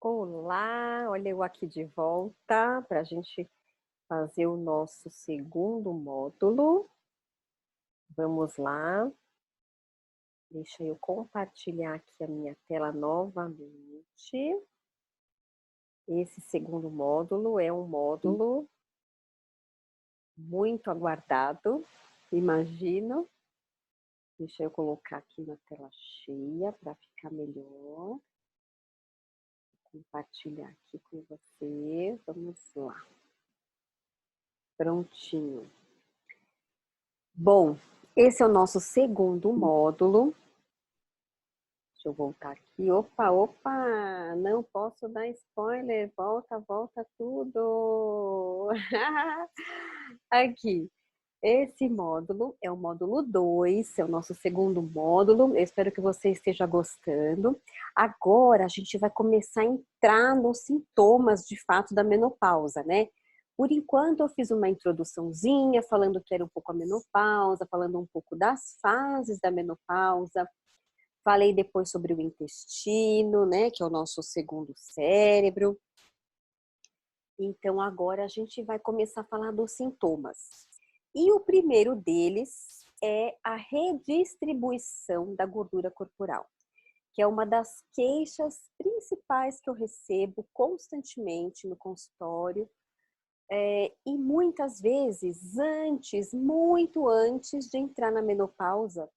Olá, olha eu aqui de volta para a gente fazer o nosso segundo módulo. Vamos lá, deixa eu compartilhar aqui a minha tela novamente. Esse segundo módulo é um módulo muito aguardado, imagino. Deixa eu colocar aqui na tela cheia para ficar melhor. Compartilhar aqui com você. Vamos lá. Prontinho. Bom, esse é o nosso segundo módulo. Deixa eu voltar aqui. Opa, opa! Não posso dar spoiler. Volta, volta tudo! Aqui. Esse módulo é o módulo 2, é o nosso segundo módulo. Eu espero que você esteja gostando. Agora a gente vai começar a entrar nos sintomas de fato da menopausa, né? Por enquanto eu fiz uma introduçãozinha falando que era um pouco a menopausa, falando um pouco das fases da menopausa. Falei depois sobre o intestino, né, que é o nosso segundo cérebro. Então agora a gente vai começar a falar dos sintomas. E o primeiro deles é a redistribuição da gordura corporal, que é uma das queixas principais que eu recebo constantemente no consultório. E muitas vezes, muito antes de entrar na menopausa,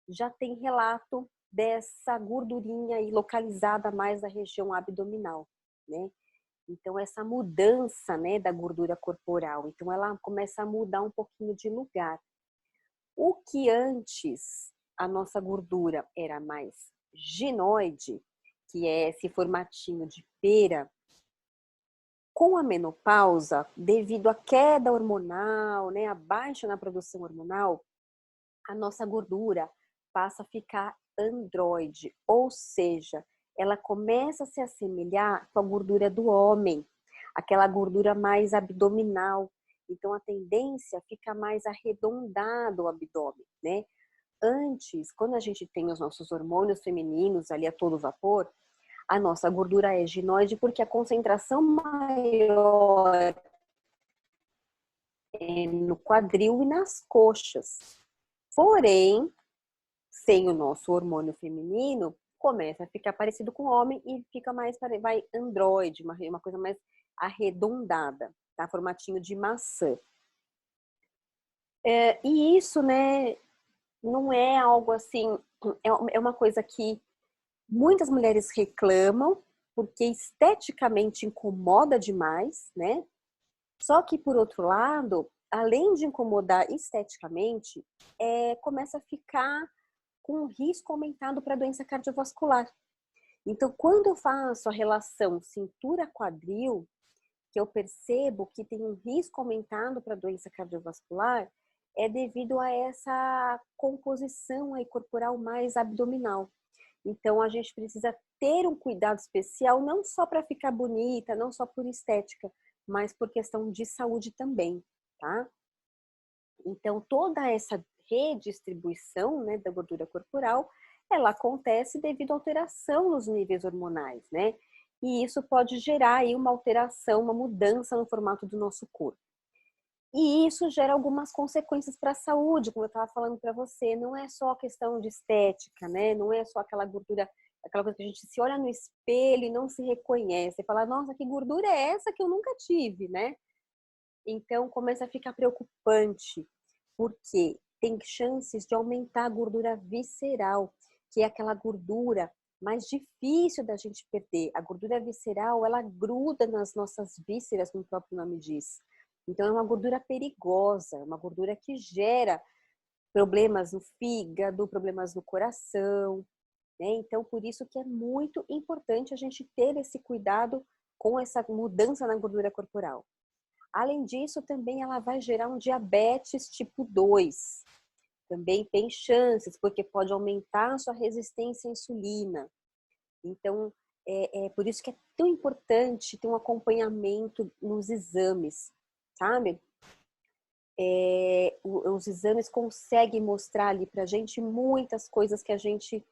já tem relato dessa gordurinha aí localizada mais na região abdominal, né? Então, essa mudança, né, da gordura corporal, então ela começa a mudar um pouquinho de lugar. O que antes a nossa gordura era mais ginoide, que é esse formatinho de pera, com a menopausa, devido à queda hormonal, né, a baixa na produção hormonal, a nossa gordura passa a ficar androide, ou seja, ela começa a se assemelhar com a gordura do homem, aquela gordura mais abdominal. Então a tendência fica mais arredondado o abdômen, né? Antes, quando a gente tem os nossos hormônios femininos ali a todo vapor, a nossa gordura é ginoide porque a concentração maior é no quadril e nas coxas. Porém, sem o nosso hormônio feminino, começa a ficar parecido com o homem e fica mais, vai androide, uma coisa mais arredondada, tá? Formatinho de maçã. E isso, né, não é algo assim, é uma coisa que muitas mulheres reclamam, porque esteticamente incomoda demais, né? Só que, por outro lado, além de incomodar esteticamente, começa a ficar com um risco aumentado para doença cardiovascular. Então, quando eu faço a relação cintura-quadril, que eu percebo que tem um risco aumentado para doença cardiovascular, é devido a essa composição aí corporal mais abdominal. Então, a gente precisa ter um cuidado especial, não só para ficar bonita, não só por estética, mas por questão de saúde também, tá? Então, toda essa redistribuição, né, da gordura corporal, ela acontece devido à alteração nos níveis hormonais, né? E isso pode gerar aí uma alteração, uma mudança no formato do nosso corpo. E isso gera algumas consequências para a saúde, como eu estava falando para você, não é só questão de estética, né? Não é só aquela gordura, aquela coisa que a gente se olha no espelho e não se reconhece, e fala, nossa, que gordura é essa que eu nunca tive, né? Então começa a ficar preocupante, porque tem chances de aumentar a gordura visceral, que é aquela gordura mais difícil da gente perder. A gordura visceral, ela gruda nas nossas vísceras, como o próprio nome diz. Então é uma gordura perigosa, é uma gordura que gera problemas no fígado, problemas no coração, né? Então por isso que é muito importante a gente ter esse cuidado com essa mudança na gordura corporal. Além disso, também ela vai gerar um diabetes tipo 2. Também tem chances, porque pode aumentar a sua resistência à insulina. Então, é por isso que é tão importante ter um acompanhamento nos exames, sabe? Os exames conseguem mostrar ali pra gente muitas coisas que a gente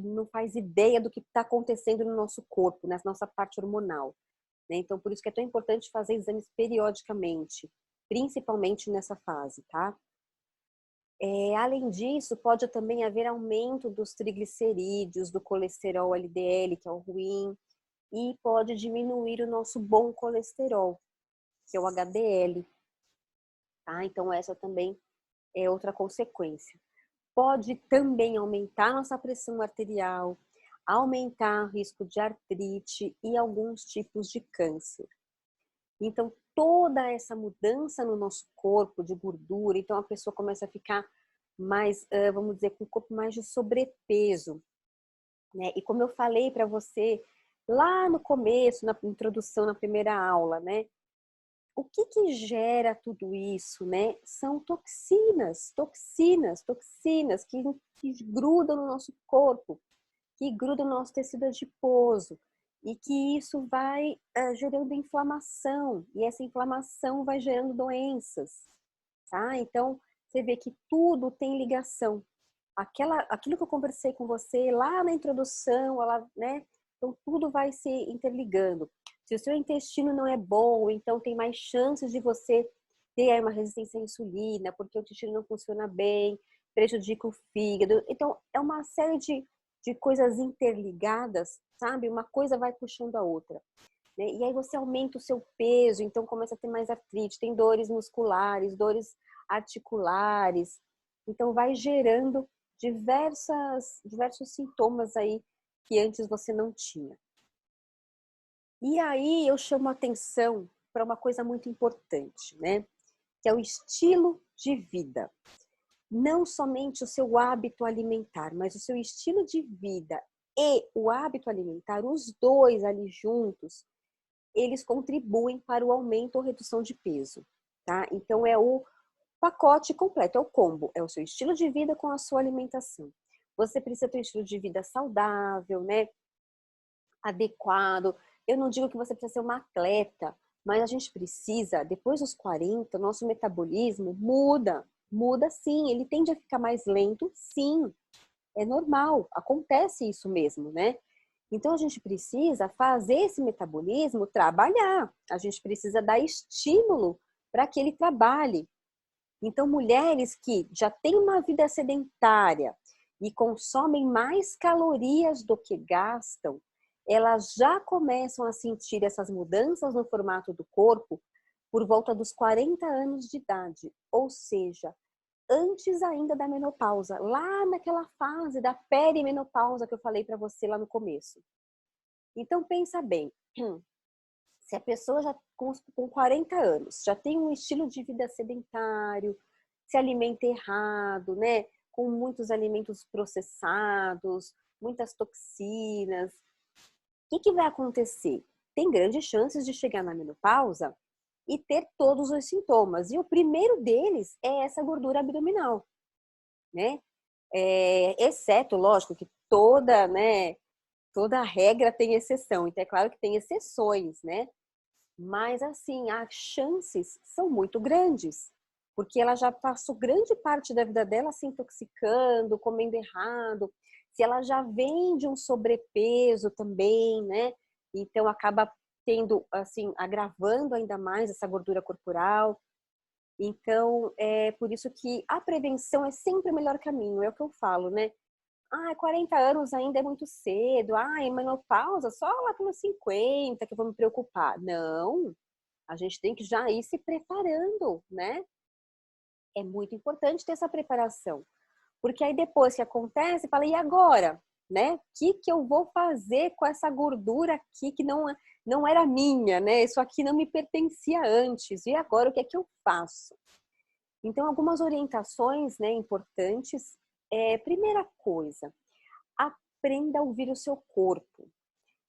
não faz ideia do que está acontecendo no nosso corpo, na nossa parte hormonal, né? Então, por isso que é tão importante fazer exames periodicamente, principalmente nessa fase, tá? Além disso, pode também haver aumento dos triglicerídeos, do colesterol LDL, que é o ruim, e pode diminuir o nosso bom colesterol, que é o HDL, tá? Então, essa também é outra consequência. Pode também aumentar nossa pressão arterial, aumentar o risco de artrite e alguns tipos de câncer. Então, toda essa mudança no nosso corpo de gordura, então a pessoa começa a ficar mais, vamos dizer, com o corpo mais de sobrepeso, né? E como eu falei para você lá no começo, na introdução, na primeira aula, né? O que gera tudo isso, né? São toxinas que grudam no nosso corpo, que grudam no nosso tecido adiposo e que isso vai gerando inflamação e essa inflamação vai gerando doenças, tá? Então, você vê que tudo tem ligação. Aquilo que eu conversei com você lá na introdução, né? Então, tudo vai se interligando. Se o seu intestino não é bom, então tem mais chances de você ter uma resistência à insulina, porque o intestino não funciona bem, prejudica o fígado. Então, é uma série de coisas interligadas, sabe? Uma coisa vai puxando a outra, né? E aí você aumenta o seu peso, então começa a ter mais artrite, tem dores musculares, dores articulares. Então, vai gerando diversos sintomas aí que antes você não tinha. E aí eu chamo a atenção para uma coisa muito importante, né? Que é o estilo de vida. Não somente o seu hábito alimentar, mas o seu estilo de vida e o hábito alimentar, os dois ali juntos, eles contribuem para o aumento ou redução de peso, tá? Então é o pacote completo, é o combo, é o seu estilo de vida com a sua alimentação. Você precisa ter um estilo de vida saudável, né? Adequado. Eu não digo que você precisa ser uma atleta, mas a gente precisa, depois dos 40, o nosso metabolismo muda sim, ele tende a ficar mais lento, sim, é normal, acontece isso mesmo, né? Então a gente precisa fazer esse metabolismo trabalhar, a gente precisa dar estímulo para que ele trabalhe. Então, mulheres que já têm uma vida sedentária e consomem mais calorias do que gastam, elas já começam a sentir essas mudanças no formato do corpo por volta dos 40 anos de idade, ou seja, antes ainda da menopausa, lá naquela fase da perimenopausa que eu falei para você lá no começo. Então pensa bem, se a pessoa já com 40 anos já tem um estilo de vida sedentário, se alimenta errado, né? Com muitos alimentos processados, muitas toxinas, o que vai acontecer? Tem grandes chances de chegar na menopausa e ter todos os sintomas. E o primeiro deles é essa gordura abdominal, né? Exceto, lógico, que toda regra tem exceção. Então, é claro que tem exceções, né? Mas, assim, as chances são muito grandes. Porque ela já passou grande parte da vida dela se intoxicando, comendo errado. Se ela já vem de um sobrepeso também, né? Então, acaba tendo, assim, agravando ainda mais essa gordura corporal. Então, é por isso que a prevenção é sempre o melhor caminho. É o que eu falo, né? 40 anos ainda é muito cedo. Menopausa só lá pelos 50 que eu vou me preocupar. Não, a gente tem que já ir se preparando, né? É muito importante ter essa preparação. Porque aí depois que acontece, fala, e agora? Né? O que eu vou fazer com essa gordura aqui que não era minha, né? Isso aqui não me pertencia antes. E agora o que é que eu faço? Então, algumas orientações, né, importantes. Primeira coisa, aprenda a ouvir o seu corpo.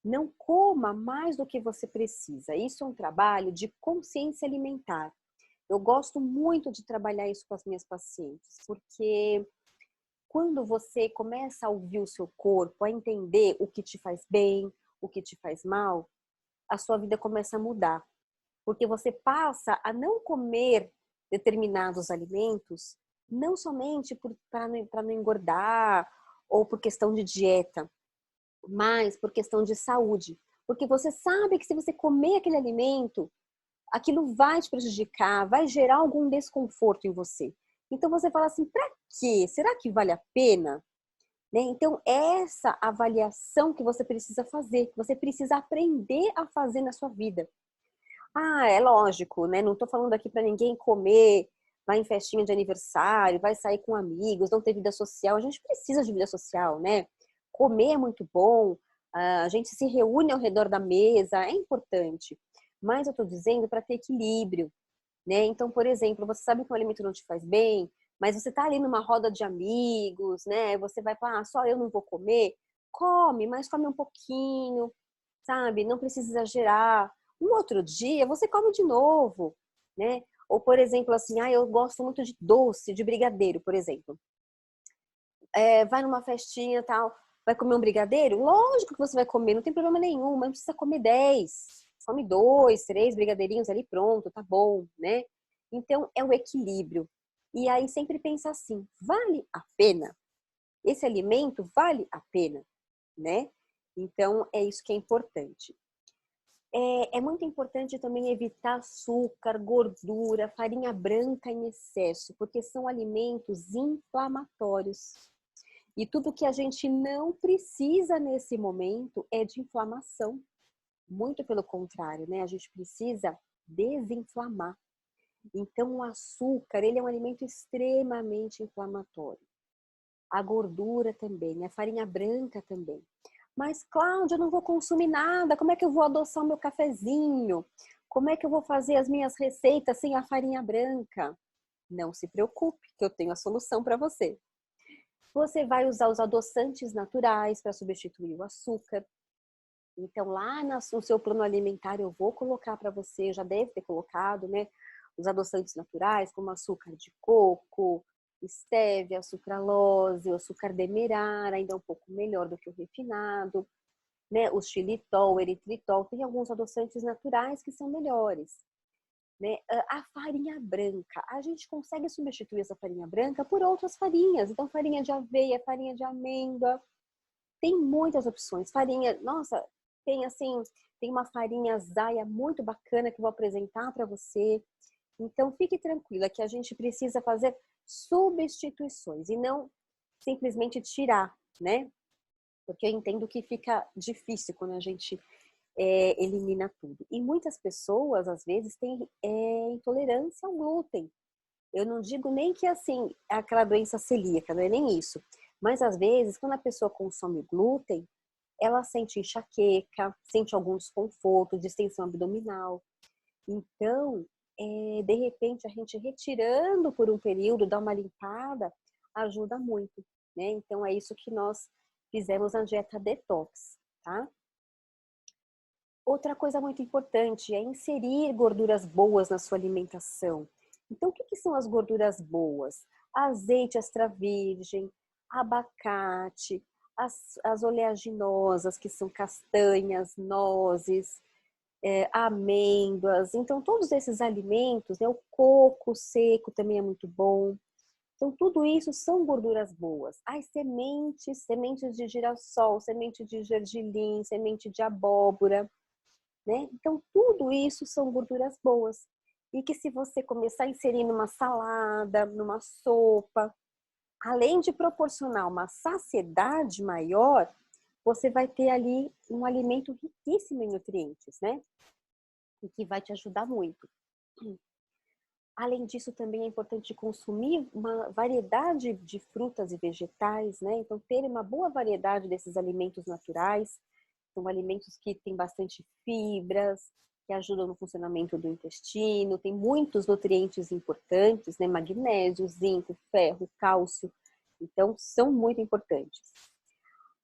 Não coma mais do que você precisa. Isso é um trabalho de consciência alimentar. Eu gosto muito de trabalhar isso com as minhas pacientes, porque quando você começa a ouvir o seu corpo, a entender o que te faz bem, o que te faz mal, a sua vida começa a mudar. Porque você passa a não comer determinados alimentos, não somente para não engordar ou por questão de dieta, mas por questão de saúde. Porque você sabe que se você comer aquele alimento, aquilo vai te prejudicar, vai gerar algum desconforto em você. Então você fala assim, para quê? Será que vale a pena? Né? Então essa avaliação que você precisa fazer, que você precisa aprender a fazer na sua vida. Ah, é lógico, né? Não estou falando aqui para ninguém comer, vai em festinha de aniversário, vai sair com amigos, não ter vida social. A gente precisa de vida social, né? Comer é muito bom, a gente se reúne ao redor da mesa, é importante. Mas eu estou dizendo para ter equilíbrio, né? Então, por exemplo, você sabe que um alimento não te faz bem, mas você está ali numa roda de amigos, né? Você vai falar, ah, só eu não vou comer. Come, mas come um pouquinho, sabe? Não precisa exagerar. Um outro dia você come de novo, né? Ou, por exemplo, assim, ah, eu gosto muito de doce, de brigadeiro, por exemplo. Vai numa festinha e tal, vai comer um brigadeiro? Lógico que você vai comer, não tem problema nenhum, mas não precisa comer 10. Come 2, 3 brigadeirinhos ali, pronto, tá bom, né? Então, é o equilíbrio. E aí sempre pensa assim, vale a pena? Esse alimento vale a pena, né? Então, é isso que é importante. É muito importante também evitar açúcar, gordura, farinha branca em excesso, porque são alimentos inflamatórios. E tudo que a gente não precisa nesse momento é de inflamação. Muito pelo contrário, né? A gente precisa desinflamar. Então, o açúcar, ele é um alimento extremamente inflamatório. A gordura também, a farinha branca também. Mas, Cláudia, eu não vou consumir nada. Como é que eu vou adoçar o meu cafezinho? Como é que eu vou fazer as minhas receitas sem a farinha branca? Não se preocupe, que eu tenho a solução para você. Você vai usar os adoçantes naturais para substituir o açúcar. Então, lá no seu plano alimentar, eu vou colocar para você, já deve ter colocado, né? Os adoçantes naturais, como açúcar de coco, estévia, sucralose, o açúcar demerara, ainda é um pouco melhor do que o refinado, né? O xilitol, o eritritol, tem alguns adoçantes naturais que são melhores, né? A farinha branca, a gente consegue substituir essa farinha branca por outras farinhas. Então, farinha de aveia, farinha de amêndoa, tem muitas opções. Farinha, nossa, tem assim, tem uma farinha Zaia muito bacana que eu vou apresentar para você. Então, fique tranquila que a gente precisa fazer substituições e não simplesmente tirar, né? Porque eu entendo que fica difícil quando a gente elimina tudo. E muitas pessoas, às vezes, têm intolerância ao glúten. Eu não digo nem que assim, é aquela doença celíaca, não é nem isso. Mas às vezes, quando a pessoa consome glúten, ela sente enxaqueca, sente algum desconforto, distensão abdominal. Então, de repente, a gente retirando por um período, dar uma limpada, ajuda muito, né? Então, é isso que nós fizemos na dieta detox, tá? Outra coisa muito importante é inserir gorduras boas na sua alimentação. Então, o que são as gorduras boas? Azeite extra virgem, abacate, as oleaginosas, que são castanhas, nozes, amêndoas. Então, todos esses alimentos, né? O coco seco também é muito bom. Então, tudo isso são gorduras boas. As sementes, sementes de girassol, semente de gergelim, semente de abóbora, né? Então, tudo isso são gorduras boas. E que se você começar a inserir numa salada, numa sopa, além de proporcionar uma saciedade maior, você vai ter ali um alimento riquíssimo em nutrientes, né? E que vai te ajudar muito. Além disso, também é importante consumir uma variedade de frutas e vegetais, né? Então, ter uma boa variedade desses alimentos naturais. São alimentos que têm bastante fibras, que ajudam no funcionamento do intestino, tem muitos nutrientes importantes, né? Magnésio, zinco, ferro, cálcio. Então, são muito importantes.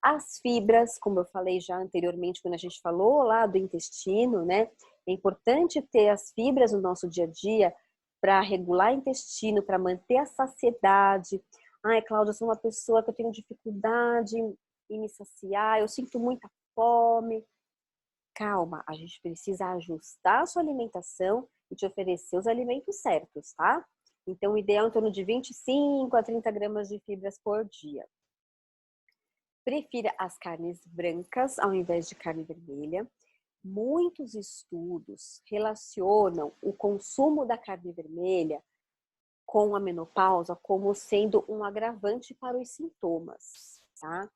As fibras, como eu falei já anteriormente, quando a gente falou lá do intestino, né? É importante ter as fibras no nosso dia a dia para regular o intestino, para manter a saciedade. Ai, Cláudia, eu sou uma pessoa que eu tenho dificuldade em me saciar, eu sinto muita fome. Calma, a gente precisa ajustar a sua alimentação e te oferecer os alimentos certos, tá? Então, o ideal é em torno de 25 a 30 gramas de fibras por dia. Prefira as carnes brancas ao invés de carne vermelha. Muitos estudos relacionam o consumo da carne vermelha com a menopausa como sendo um agravante para os sintomas, tá?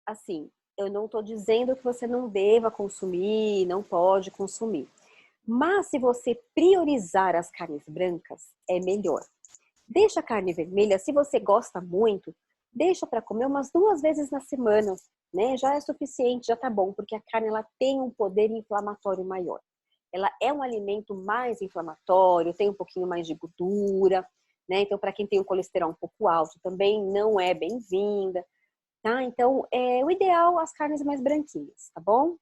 Assim, eu não estou dizendo que você não deva consumir, não pode consumir. Mas se você priorizar as carnes brancas, é melhor. Deixa a carne vermelha, se você gosta muito, deixa para comer umas 2 vezes na semana, né? Já é suficiente, já tá bom, porque a carne ela tem um poder inflamatório maior. Ela é um alimento mais inflamatório, tem um pouquinho mais de gordura, né? Então, para quem tem um colesterol um pouco alto, também não é bem-vinda, tá? Então, o ideal as carnes mais branquinhas, tá bom?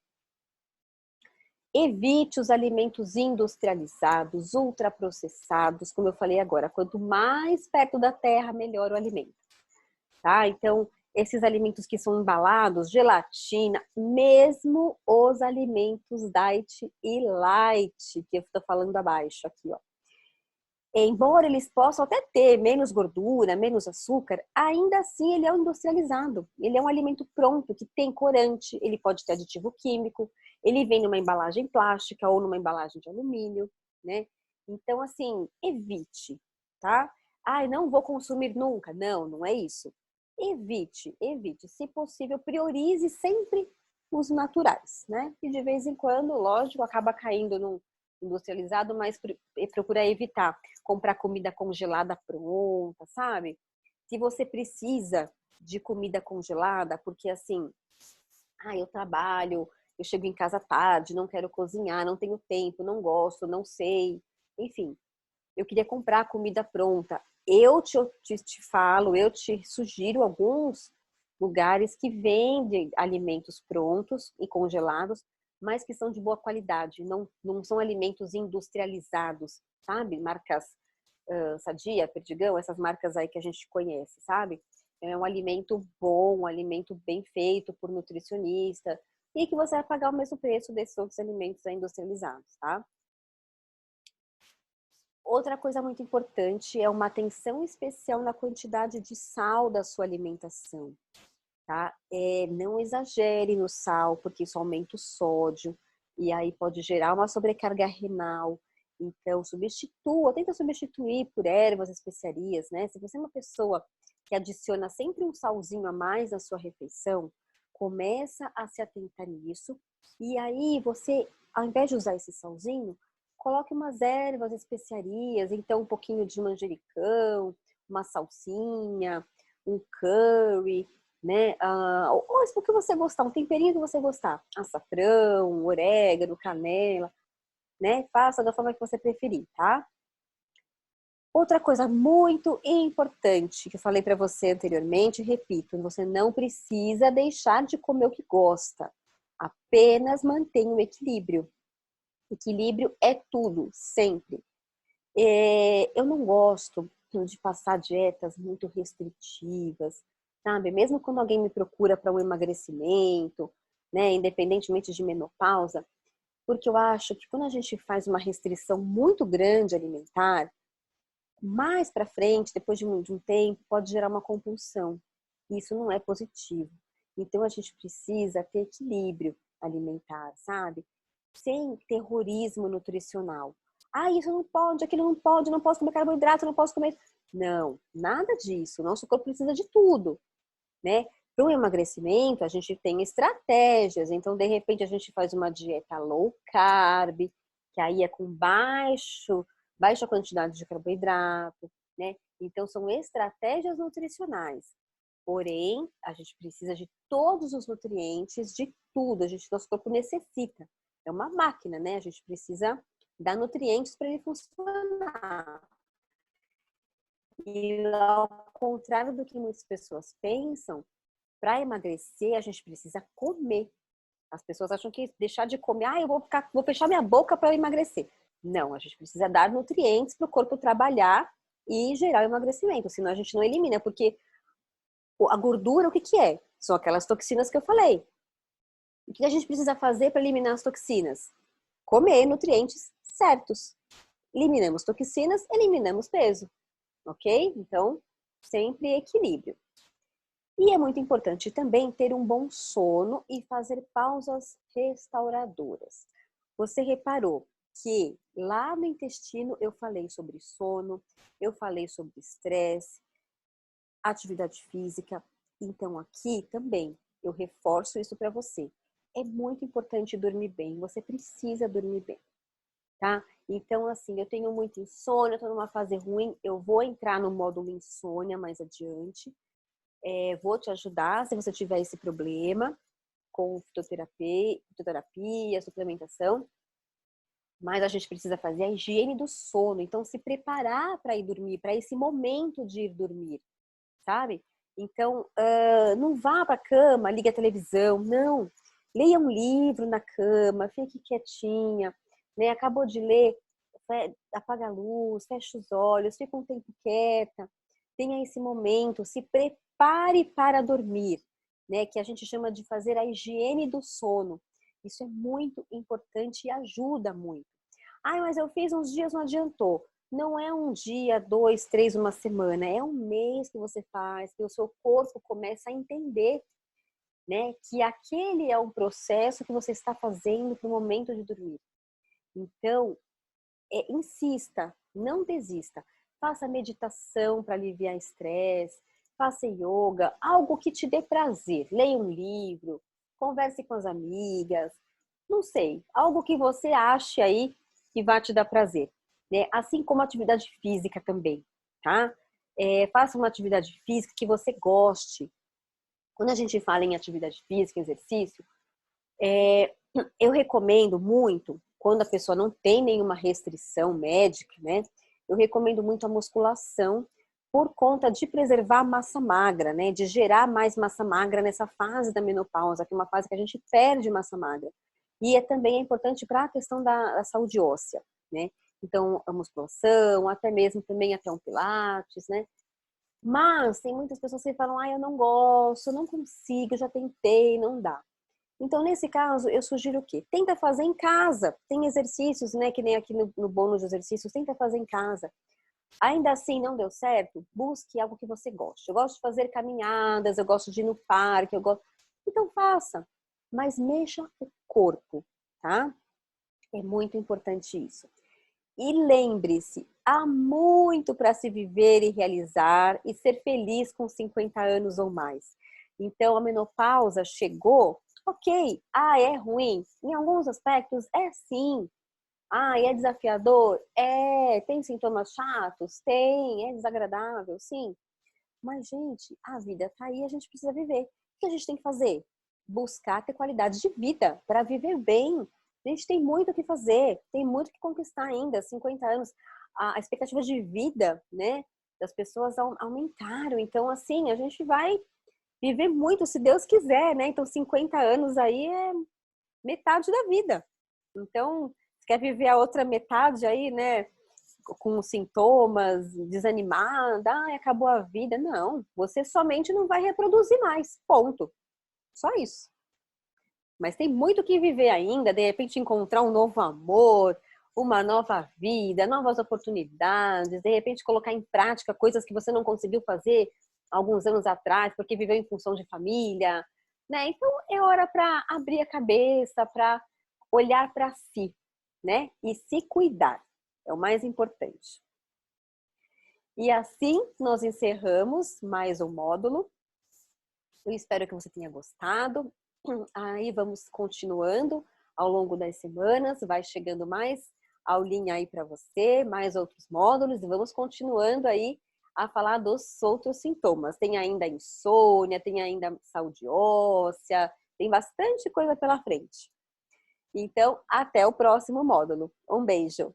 Evite os alimentos industrializados, ultraprocessados, como eu falei agora, quanto mais perto da terra, melhor o alimento, tá? Então, esses alimentos que são embalados, gelatina, mesmo os alimentos diet e light, que eu estou falando abaixo aqui, ó. Embora eles possam até ter menos gordura, menos açúcar, ainda assim ele é um industrializado. Ele é um alimento pronto, que tem corante, ele pode ter aditivo químico, ele vem numa embalagem plástica ou numa embalagem de alumínio, né? Então, assim, evite, tá? Ai, não vou consumir nunca. Não, não é isso. Evite, evite. Se possível, priorize sempre os naturais, né? E de vez em quando, lógico, acaba caindo num industrializado, mas procura evitar comprar comida congelada pronta, sabe? Se você precisa de comida congelada, porque assim, eu trabalho, eu chego em casa tarde, não quero cozinhar, não tenho tempo, não gosto, não sei, enfim, eu queria comprar comida pronta. Eu te falo, eu te sugiro alguns lugares que vendem alimentos prontos e congelados, mas que são de boa qualidade, não são alimentos industrializados, sabe? Marcas Sadia, Perdigão, essas marcas aí que a gente conhece, sabe? É um alimento bom, um alimento bem feito por nutricionista e que você vai pagar o mesmo preço desses outros alimentos industrializados, tá? Outra coisa muito importante é uma atenção especial na quantidade de sal da sua alimentação, tá? Não exagere no sal, porque isso aumenta o sódio e aí pode gerar uma sobrecarga renal. Então, tenta substituir por ervas, especiarias, né? Se você é uma pessoa que adiciona sempre um salzinho a mais na sua refeição, começa a se atentar nisso e aí você, ao invés de usar esse salzinho, coloque umas ervas, especiarias, então um pouquinho de manjericão, uma salsinha, um curry, né? Ou o que você gostar, um temperinho que você gostar. Açafrão, orégano, canela, né? Faça da forma que você preferir, tá? Outra coisa muito importante que eu falei para você anteriormente, repito, você não precisa deixar de comer o que gosta. Apenas mantenha o equilíbrio. Equilíbrio é tudo, sempre. Eu não gosto de passar dietas muito restritivas, sabe? Mesmo quando alguém me procura para um emagrecimento, né, independentemente de menopausa, porque eu acho que quando a gente faz uma restrição muito grande alimentar, mais para frente, depois de um tempo, pode gerar uma compulsão. Isso não é positivo. Então a gente precisa ter equilíbrio alimentar, sabe? Sem terrorismo nutricional. Isso não pode, aquilo não pode, não posso comer carboidrato, não posso comer. Não, nada disso. O nosso corpo precisa de tudo, né? Para o emagrecimento, a gente tem estratégias. Então, de repente, a gente faz uma dieta low carb, que aí é com baixa quantidade de carboidrato, né? Então, são estratégias nutricionais. Porém, a gente precisa de todos os nutrientes, de tudo. Nosso corpo necessita. É uma máquina, né? A gente precisa dar nutrientes para ele funcionar. E ao contrário do que muitas pessoas pensam, para emagrecer a gente precisa comer. As pessoas acham que deixar de comer, eu vou fechar minha boca para emagrecer. Não, a gente precisa dar nutrientes para o corpo trabalhar e gerar o emagrecimento, senão a gente não elimina, porque a gordura, o que é? São aquelas toxinas que eu falei. O que a gente precisa fazer para eliminar as toxinas? Comer nutrientes certos. Eliminamos toxinas, eliminamos peso. Ok? Então, sempre equilíbrio. E é muito importante também ter um bom sono e fazer pausas restauradoras. Você reparou que lá no intestino eu falei sobre sono, eu falei sobre estresse, atividade física. Então aqui também eu reforço isso para você. É muito importante dormir bem, você precisa dormir bem, tá? Então assim, eu tenho muito insônia, estou numa fase ruim, eu vou entrar no módulo insônia mais adiante. Vou te ajudar se você tiver esse problema com fitoterapia, suplementação, mas a gente precisa fazer a higiene do sono, então se preparar para ir dormir, para esse momento de ir dormir, sabe? Então, não vá para a cama, liga a televisão, não. Leia um livro na cama, fique quietinha, né? Acabou de ler, apaga a luz, fecha os olhos, fica um tempo quieta, tenha esse momento, se prepare para dormir, né? Que a gente chama de fazer a higiene do sono. Isso é muito importante e ajuda muito. Ah, mas eu fiz uns dias, não adiantou. Não é um dia, 2, 3, uma semana. É um mês que você faz, que o seu corpo começa a entender, né? Que aquele é um processo que você está fazendo para o momento de dormir. Então, insista, não desista. Faça meditação para aliviar estresse, faça yoga, algo que te dê prazer. Leia um livro, converse com as amigas, não sei, algo que você ache aí que vai te dar prazer, né? Assim como atividade física também, tá? Faça uma atividade física que você goste. Quando a gente fala em atividade física, exercício, eu recomendo muito, quando a pessoa não tem nenhuma restrição médica, né? Eu recomendo muito a musculação por conta de preservar a massa magra, né? De gerar mais massa magra nessa fase da menopausa, que é uma fase que a gente perde massa magra. E também é importante para a questão da saúde óssea, né? Então, a musculação, até mesmo também até um pilates, né? Mas tem muitas pessoas que falam, eu não gosto, eu não consigo, já tentei, não dá. Então, nesse caso, eu sugiro o quê? Tenta fazer em casa. Tem exercícios, né? Que nem aqui no bônus de exercícios, tenta fazer em casa. Ainda assim não deu certo? Busque algo que você goste. Eu gosto de fazer caminhadas, eu gosto de ir no parque, eu gosto. Então faça, mas mexa o corpo, tá? É muito importante isso. E lembre-se, há muito para se viver e realizar e ser feliz com 50 anos ou mais. Então, a menopausa chegou, ok. Ah, é ruim? Em alguns aspectos, é sim. Ah, é desafiador? É. Tem sintomas chatos? Tem. É desagradável? Sim. Mas, gente, a vida tá aí, a gente precisa viver. O que a gente tem que fazer? Buscar ter qualidade de vida para viver bem. A gente tem muito o que fazer, tem muito o que conquistar ainda. 50 anos, a expectativa de vida, né, das pessoas aumentaram. Então, assim, a gente vai viver muito, se Deus quiser, né? Então, 50 anos aí é metade da vida. Então, se quer viver a outra metade aí, né? Com sintomas, desanimada, acabou a vida. Não, você somente não vai reproduzir mais. Ponto. Só isso. Mas tem muito que viver ainda, de repente encontrar um novo amor, uma nova vida, novas oportunidades, de repente colocar em prática coisas que você não conseguiu fazer alguns anos atrás, porque viveu em função de família, né? Então é hora para abrir a cabeça, para olhar para si, né? E se cuidar. É o mais importante. E assim nós encerramos mais um módulo. Eu espero que você tenha gostado. Aí vamos continuando ao longo das semanas, vai chegando mais aulinha aí para você, mais outros módulos e vamos continuando aí a falar dos outros sintomas. Tem ainda insônia, tem ainda saúde óssea, tem bastante coisa pela frente. Então, até o próximo módulo. Um beijo!